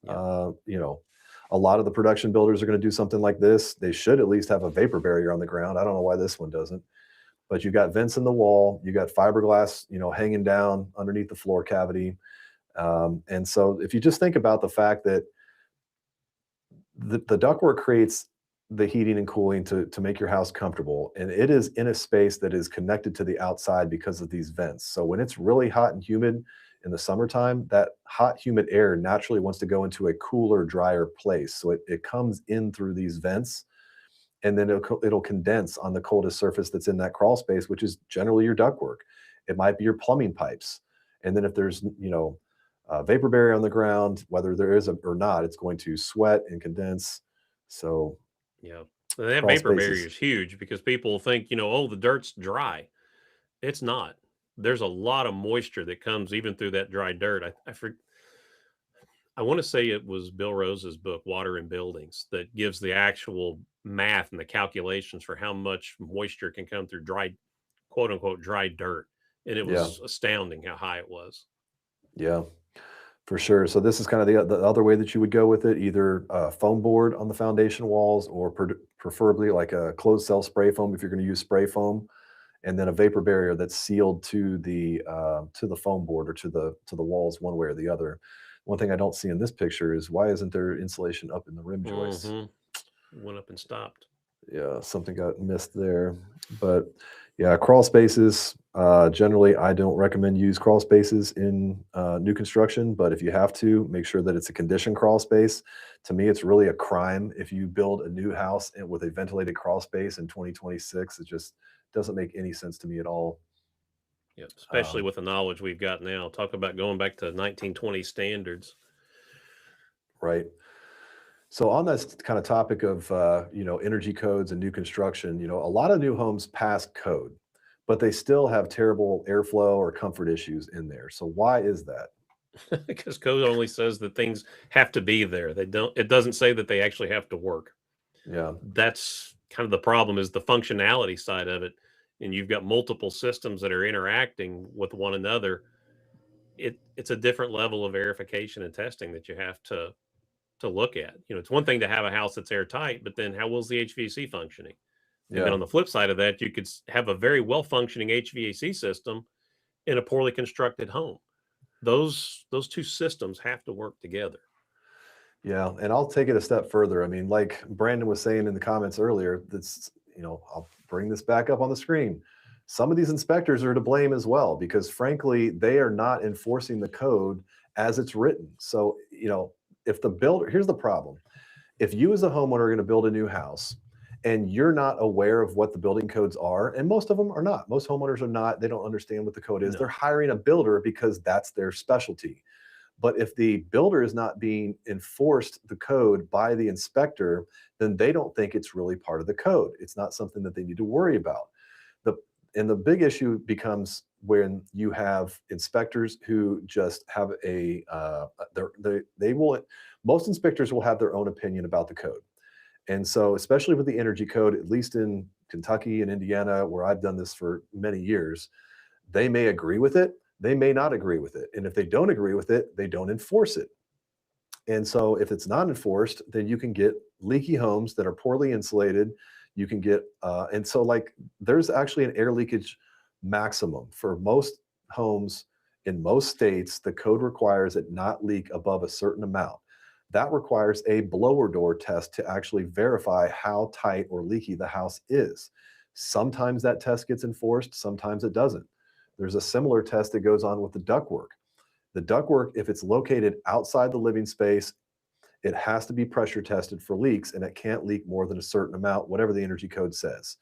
Yeah. You know, a lot of the production builders are going to do something like this. They should at least have a vapor barrier on the ground. I don't know why this one doesn't. But you got vents in the wall. You got fiberglass, hanging down underneath the floor cavity. And so if you just think about the fact that the ductwork creates the heating and cooling to make your house comfortable, and it is in a space that is connected to the outside because of these vents. So when it's really hot and humid in the summertime, that hot humid air naturally wants to go into a cooler, drier place. So it comes in through these vents, and then it'll condense on the coldest surface that's in that crawl space, which is generally your ductwork. It might be your plumbing pipes. And then if there's a vapor barrier on the ground, whether there is or not, it's going to sweat and condense. So Yeah. And that crawl vapor barrier spaces. is huge because people think, oh, the dirt's dry. It's not. There's a lot of moisture that comes even through that dry dirt. I want to say it was Bill Rose's book, Water in Buildings, that gives the actual math and the calculations for how much moisture can come through dry, quote unquote, dry dirt. And it Yeah, was astounding how high it was. yeah, for sure. So this is kind of the other way that you would go with it, either foam board on the foundation walls, or preferably like a closed cell spray foam if you're going to use spray foam, and then a vapor barrier that's sealed to the foam board or to the walls one way or the other. One thing I don't see in this picture is why isn't there insulation up in the rim joists? Mm-hmm. Went up and stopped. Yeah, something got missed there. But yeah, crawl spaces. Generally, I don't recommend use crawl spaces in new construction. But if you have to, make sure that it's a conditioned crawl space. To me, it's really a crime if you build a new house with a ventilated crawl space in 2026. It just doesn't make any sense to me at all. Yeah, especially Um, with the knowledge we've got now. Talk about going back to 1920 standards. right. So on this kind of topic of energy codes and new construction, a lot of new homes pass code, but they still have terrible airflow or comfort issues in there. So why is that? Because code only says that things have to be there. It doesn't say that they actually have to work. Yeah, That's kind of the problem, is the functionality side of it. And you've got multiple systems that are interacting with one another. It's a different level of verification and testing that you have to look at. It's one thing to have a house that's airtight, but then how well is the HVAC functioning? And then yeah, on the flip side of that, you could have a very well functioning HVAC system in a poorly constructed home. Those two systems have to work together. yeah. And I'll take it a step further. I mean, like Brandon was saying in the comments earlier, I'll bring this back up on the screen. Some of these inspectors are to blame as well, because frankly, they are not enforcing the code as it's written. So, if the builder, here's the problem. If you as a homeowner are going to build a new house and you're not aware of what the building codes are, and most of them are not, most homeowners are not, they don't understand what the code is. They're No. hiring a builder because that's their specialty. But if the builder is not being enforced the code by the inspector, then they don't think it's really part of the code. It's not something that they need to worry about. The And the big issue becomes when you have inspectors who just have they will, most inspectors will have their own opinion about the code. And so, especially with the energy code, at least in Kentucky and Indiana, where I've done this for many years, they may agree with it, they may not agree with it. And if they don't agree with it, they don't enforce it. And so, if it's not enforced, then you can get leaky homes that are poorly insulated. You can get, and so like there's actually an air leakage maximum for most homes in most states. The code requires it not leak above a certain amount. That requires a blower door test to actually verify how tight or leaky the house is. Sometimes that test gets enforced, sometimes it doesn't. There's a similar test that goes on with the ductwork. The ductwork, if it's located outside the living space, it has to be pressure tested for leaks, and it can't leak more than a certain amount, whatever the energy code says.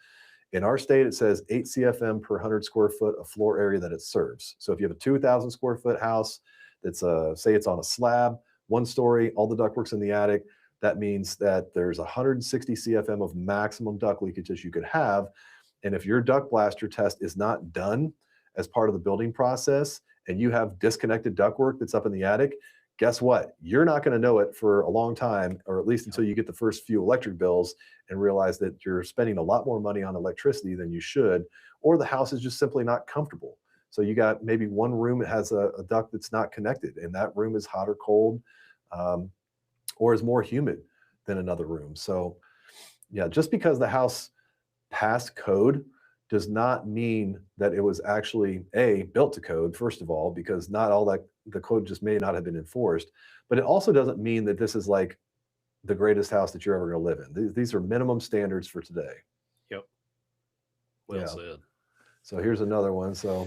In our state, it says 8 CFM per 100 square foot of floor area that it serves. So if you have a 2,000 square foot house that's say it's on a slab, 1 story, all the ductwork's in the attic, that means that there's 160 CFM of maximum duct leakage as you could have. And if your duct blaster test is not done as part of the building process, and you have disconnected ductwork that's up in the attic, guess what? You're not going to know it for a long time, or at least until you get the first few electric bills and realize that you're spending a lot more money on electricity than you should, or the house is just simply not comfortable. So you got maybe one room that has a duct that's not connected, and that room is hot or cold, um, or is more humid than another room. So yeah, just because the house passed code does not mean that it was actually built to code, first of all, because not all that the code just may not have been enforced. But it also doesn't mean that this is like the greatest house that you're ever going to live in. These are minimum standards for today. Yep. Well said. So here's another one. So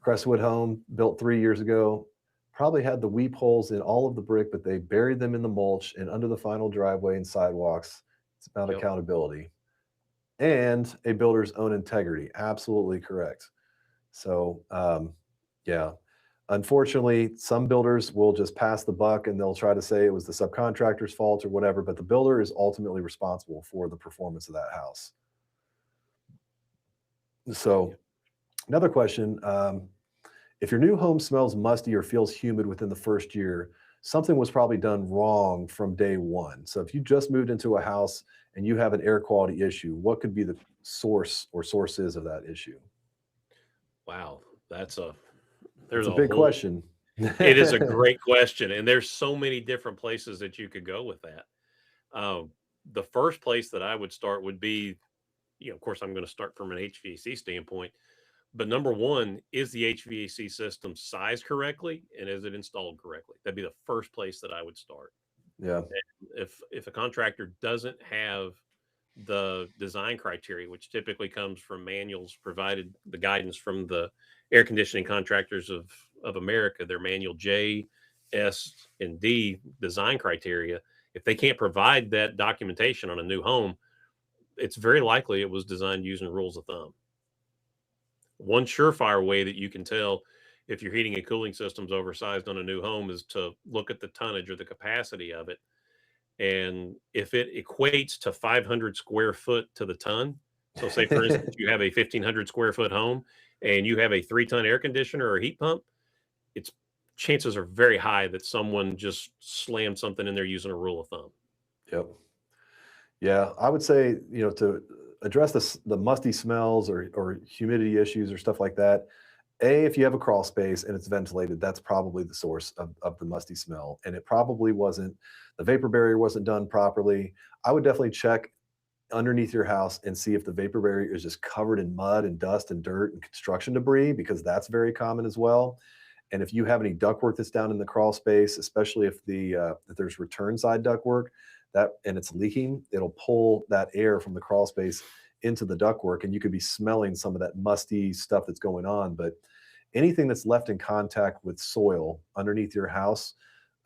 Crestwood home built 3 years ago, probably had the weep holes in all of the brick, but they buried them in the mulch and under the final driveway and sidewalks. It's about accountability and a builder's own integrity. Absolutely correct. So, yeah, unfortunately, some builders will just pass the buck and they'll try to say it was the subcontractor's fault or whatever, but the builder is ultimately responsible for the performance of that house. So, another question, if your new home smells musty or feels humid within the first year, something was probably done wrong from day one. So if you just moved into a house and you have an air quality issue, what could be the source or sources of that issue? Wow, there's a big question. It is a great question, and there's so many different places that you could go with that. The first place that I would start would be, of course, I'm going to start from an HVAC standpoint. But number one, is the HVAC system sized correctly, and is it installed correctly? That'd be the first place that I would start. Yeah. And if a contractor doesn't have the design criteria, which typically comes from manuals provided, the guidance from the Air Conditioning Contractors of America, their manual J, S, and D design criteria, if they can't provide that documentation on a new home, it's very likely it was designed using rules of thumb. One surefire way that you can tell if your heating and cooling system's oversized on a new home is to look at the tonnage or the capacity of it. And if it equates to 500 square foot to the ton, so say for instance, you have a 1,500 square foot home and you have a 3-ton air conditioner or heat pump, it's chances are very high that someone just slammed something in there using a rule of thumb. Yep. Yeah, I would say, to address the musty smells or humidity issues or stuff like that, if you have a crawl space and it's ventilated, that's probably the source of the musty smell. And it probably wasn't, the vapor barrier wasn't done properly. I would definitely check underneath your house and see if the vapor barrier is just covered in mud and dust and dirt and construction debris, because that's very common as well. And if you have any ductwork that's down in the crawl space, especially if if there's return side ductwork and it's leaking, it'll pull that air from the crawl space into the ductwork, and you could be smelling some of that musty stuff that's going on. But anything that's left in contact with soil underneath your house,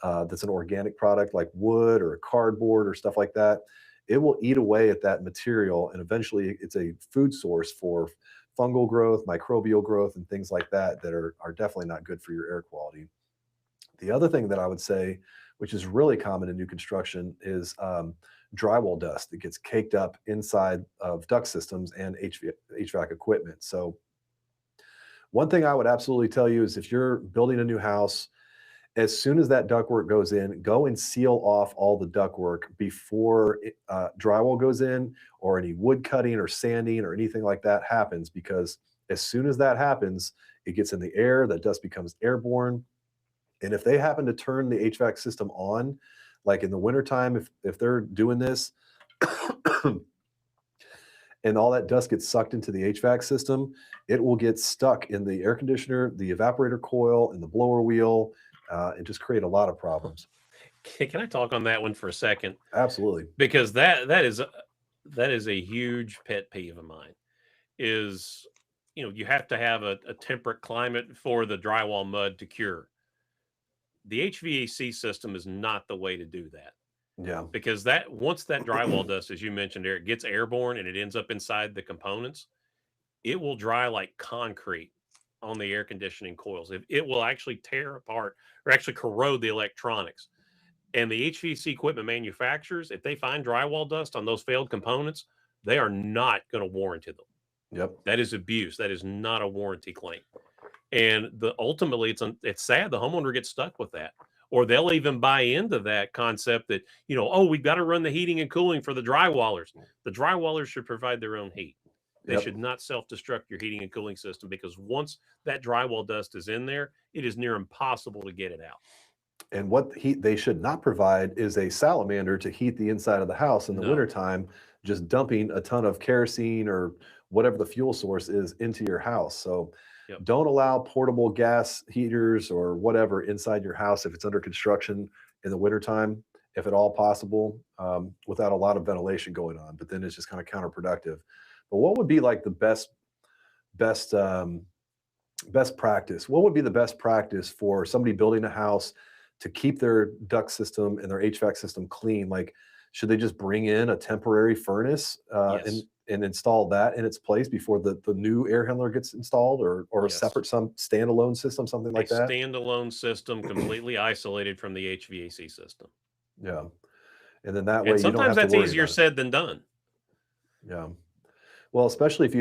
that's an organic product like wood or cardboard or stuff like that, it will eat away at that material, and eventually it's a food source for fungal growth, microbial growth, and things like that are definitely not good for your air quality. The other thing that I would say, which is really common in new construction, is drywall dust that gets caked up inside of duct systems and HVAC equipment. So one thing I would absolutely tell you is if you're building a new house, as soon as that ductwork goes in, go and seal off all the ductwork before drywall goes in, or any wood cutting or sanding or anything like that happens, because as soon as that happens, it gets in the air, that dust becomes airborne. And if they happen to turn the HVAC system on, like in the wintertime, if they're doing this, and all that dust gets sucked into the HVAC system, it will get stuck in the air conditioner, the evaporator coil, and the blower wheel, and just create a lot of problems. Can I talk on that one for a second? Absolutely. Because that is a huge pet peeve of mine. Is you have to have a temperate climate for the drywall mud to cure. The HVAC system is not the way to do that, Yeah. because that once that drywall dust, as you mentioned, Eric, gets airborne and it ends up inside the components, it will dry like concrete on the air conditioning coils. It will actually tear apart or actually corrode the electronics. And the HVAC equipment manufacturers, if they find drywall dust on those failed components, they are not going to warranty them. Yep. That is abuse. That is not a warranty claim. And ultimately, it's sad the homeowner gets stuck with that, or they'll even buy into that concept that oh, we've got to run the heating and cooling for the drywallers. The drywallers should provide their own heat. They Yep. should not self-destruct your heating and cooling system, because once that drywall dust is in there, it is near impossible to get it out. And what heat they should not provide is a salamander to heat the inside of the house in the No. wintertime, just dumping a ton of kerosene or whatever the fuel source is into your house. So Yep. don't allow portable gas heaters or whatever inside your house if it's under construction in the wintertime, if at all possible, without a lot of ventilation going on. But then it's just kind of counterproductive. But what would be like the best best practice? What would be the best practice for somebody building a house to keep their duct system and their HVAC system clean? Like, should they just bring in a temporary furnace Yes. and install that in its place before the new air handler gets installed, or a Yes. separate some standalone system, something like A that? standalone system completely isolated from the HVAC system. Yeah, and then that way And you don't sometimes have to that's worry easier about it. said than done. Yeah. Well, especially if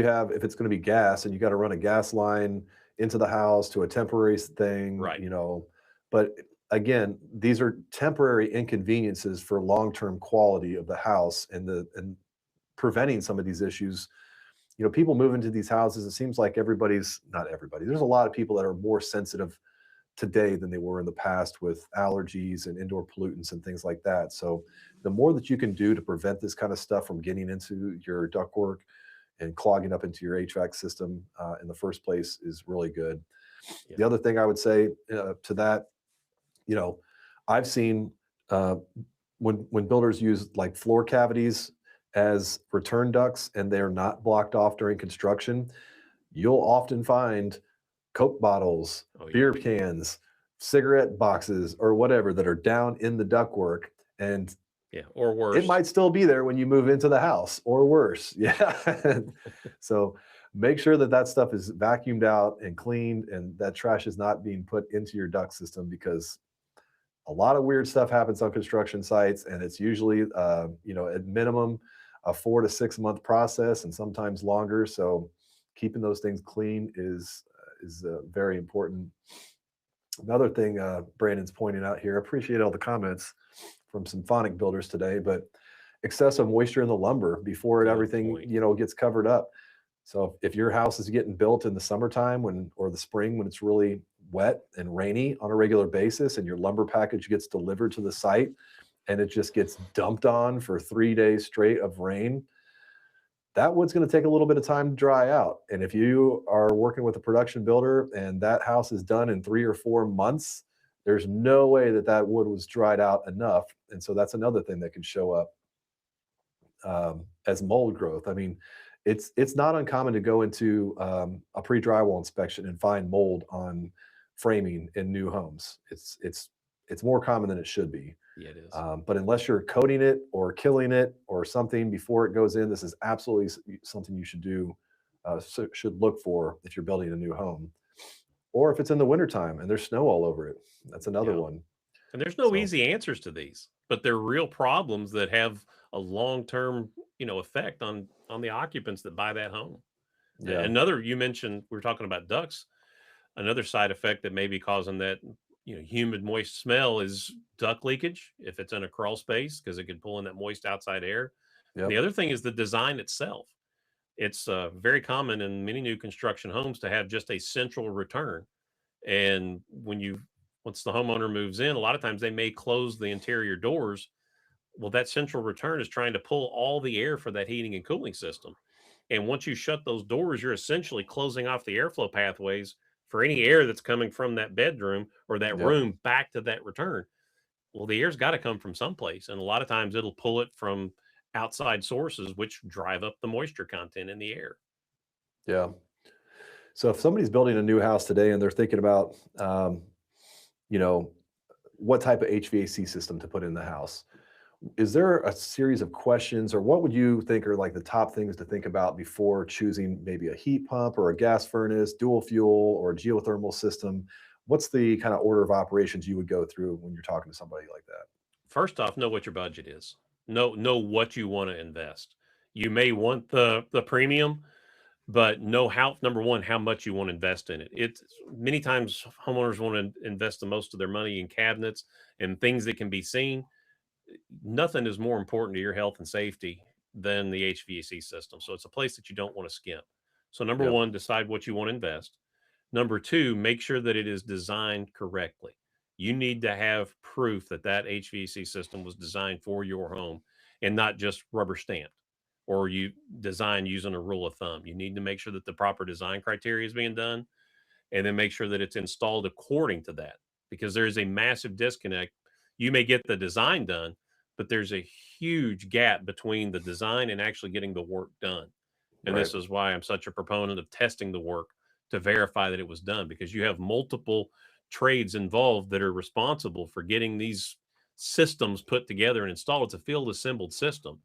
it's going to be gas and you got to run a gas line into the house to a temporary thing, Right. But again, these are temporary inconveniences for long-term quality of the house and preventing some of these issues. People move into these houses. It seems like not everybody. There's a lot of people that are more sensitive today than they were in the past with allergies and indoor pollutants and things like that. So the more that you can do to prevent this kind of stuff from getting into your ductwork and clogging up into your HVAC system in the first place is really good. Yeah. The other thing I would say to that, I've seen when builders use like floor cavities as return ducts and they're not blocked off during construction, you'll often find Coke bottles, Oh, yeah. beer cans, cigarette boxes, or whatever that are down in the ductwork. And Yeah. Or worse. it might still be there when you move into the house, or worse. Yeah. So make sure that stuff is vacuumed out and cleaned, and that trash is not being put into your duct system, because a lot of weird stuff happens on construction sites, and it's usually, at minimum, a 4 to 6 month process, and sometimes longer. So keeping those things clean is very important. Another thing Brandon's pointing out here, I appreciate all the comments from symphonic builders today, but excessive moisture in the lumber before Good everything point. gets covered up. So if your house is getting built in the summertime or the spring when it's really wet and rainy on a regular basis, and your lumber package gets delivered to the site and it just gets dumped on for 3 days straight of rain, that wood's going to take a little bit of time to dry out. And if you are working with a production builder and that house is done in 3 or 4 months, there's no way that wood was dried out enough. And so that's another thing that can show up as mold growth. I mean, it's not uncommon to go into a pre-drywall inspection and find mold on framing in new homes. It's more common than it should be. Yeah, it is. But unless you're coating it or killing it or something before it goes in, this is absolutely something you should do, should look for if you're building a new home. Or if it's in the wintertime and there's snow all over it, that's another Yeah. one. And there's no So easy answers to these. but they're real problems that have a long-term, effect on the occupants that buy that home. Yeah. Another, you mentioned, we were talking about ducts. Another side effect that may be causing that, humid, moist smell is duct leakage if it's in a crawl space because it can pull in that moist outside air. The Yep. other thing is the design itself. It's very common in many new construction homes to have just a central return. And once the homeowner moves in, a lot of times they may close the interior doors. Well, that central return is trying to pull all the air for that heating and cooling system. And once you shut those doors, you're essentially closing off the airflow pathways for any air that's coming from that bedroom or that Yep. room back to that return. Well, the air's got to come from someplace. And a lot of times it'll pull it from outside sources, which drive up the moisture content in the air. Yeah. So if somebody's building a new house today and they're thinking about, you know, what type of HVAC system to put in the house, is there a series of questions, or what would you think are like the top things to think about before choosing maybe a heat pump or a gas furnace, dual fuel, or a geothermal system? What's the kind of order of operations you would go through when you're talking to somebody like that? First off, know what your budget is. Know what you want to invest. You may want the premium, but know how, number one, how much you want to invest in it. It's many times homeowners want to invest the most of their money in cabinets and things that can be seen. Nothing is more important to your health and safety than the HVAC system. So it's a place that you don't want to skimp. So number Yep. one, decide what you want to invest. Number two, make sure that it is designed correctly. You need to have proof that that HVAC system was designed for your home and not just rubber stamped or you design using a rule of thumb. You need to make sure that the proper design criteria is being done and then make sure that it's installed according to that because there is a massive disconnect. You may get the design done, but there's a huge gap between the design and actually getting the work done. And Right. this is why I'm such a proponent of testing the work to verify that it was done because you have multiple trades involved that are responsible for getting these systems put together and installed. It's a field assembled system.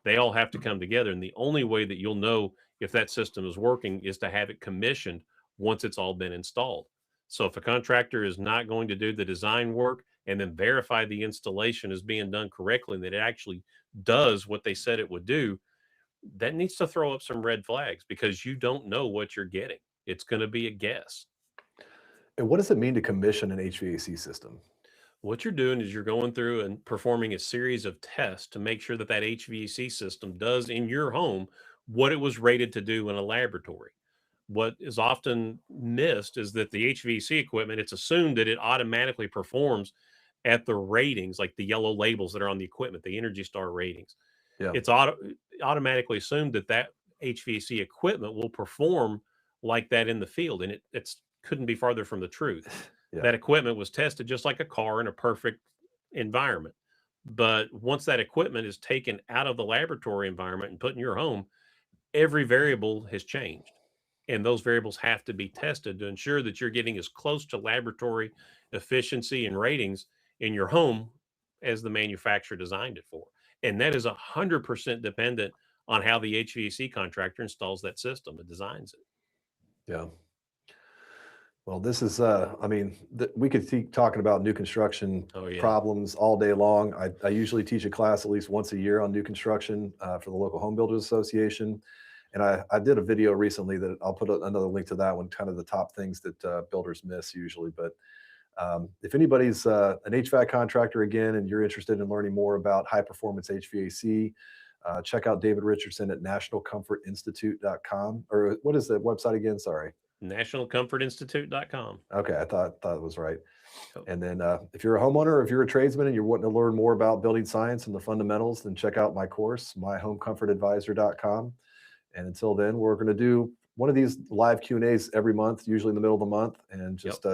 They all have to come together. And the only way that you'll know if that system is working is to have it commissioned once it's all been installed. So if a contractor is not going to do the design work and then verify the installation is being done correctly and that it actually does what they said it would do, that needs to throw up some red flags because you don't know what you're getting. It's going to be a guess. And what does it mean to commission an HVAC system? What you're doing is you're going through and performing a series of tests to make sure that that HVAC system does in your home what it was rated to do in a laboratory. What is often missed is that the HVAC equipment, it's assumed that it automatically performs at the ratings, like the yellow labels that are on the equipment, the Energy Star ratings. Yeah. It's automatically assumed that that HVAC equipment will perform like that in the field, and it's couldn't be farther from the truth. Yeah. That equipment was tested just like a car in a perfect environment. But once that equipment is taken out of the laboratory environment and put in your home, every variable has changed. And those variables have to be tested to ensure that you're getting as close to laboratory efficiency and ratings in your home as the manufacturer designed it for. And that is 100% dependent on how the HVAC contractor installs that system and designs it. Yeah. Well, this is, I mean, we could keep talking about new construction Oh, yeah. problems all day long. I usually teach a class at least once a year on new construction for the local home builders association. And I did a video recently that I'll put another link to that one, kind of the top things that builders miss usually. But if anybody's an HVAC contractor again, and you're interested in learning more about high performance HVAC, check out David Richardson at nationalcomfortinstitute.com. Or what is the website again? Sorry. NationalComfortInstitute.com. Okay, I thought it was right. Oh, And then if you're a homeowner, if you're a tradesman and you're wanting to learn more about building science and the fundamentals, then check out my course, myhomecomfortadvisor.com. And until then, we're going to do one of these live Q&As every month, usually in the middle of the month. And just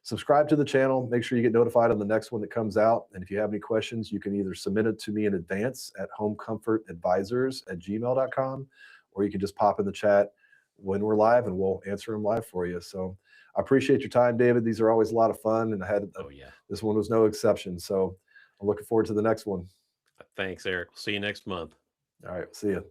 subscribe to the channel. Make sure you get notified on the next one that comes out. And if you have any questions, you can either submit it to me in advance at homecomfortadvisors@gmail.com, or you can just pop in the chat when we're live and we'll answer them live for you. So I appreciate your time, David. These are always a lot of fun. And oh yeah. this one was no exception. So I'm looking forward to the next one. Thanks, Eric. We'll see you next month. All right. See you.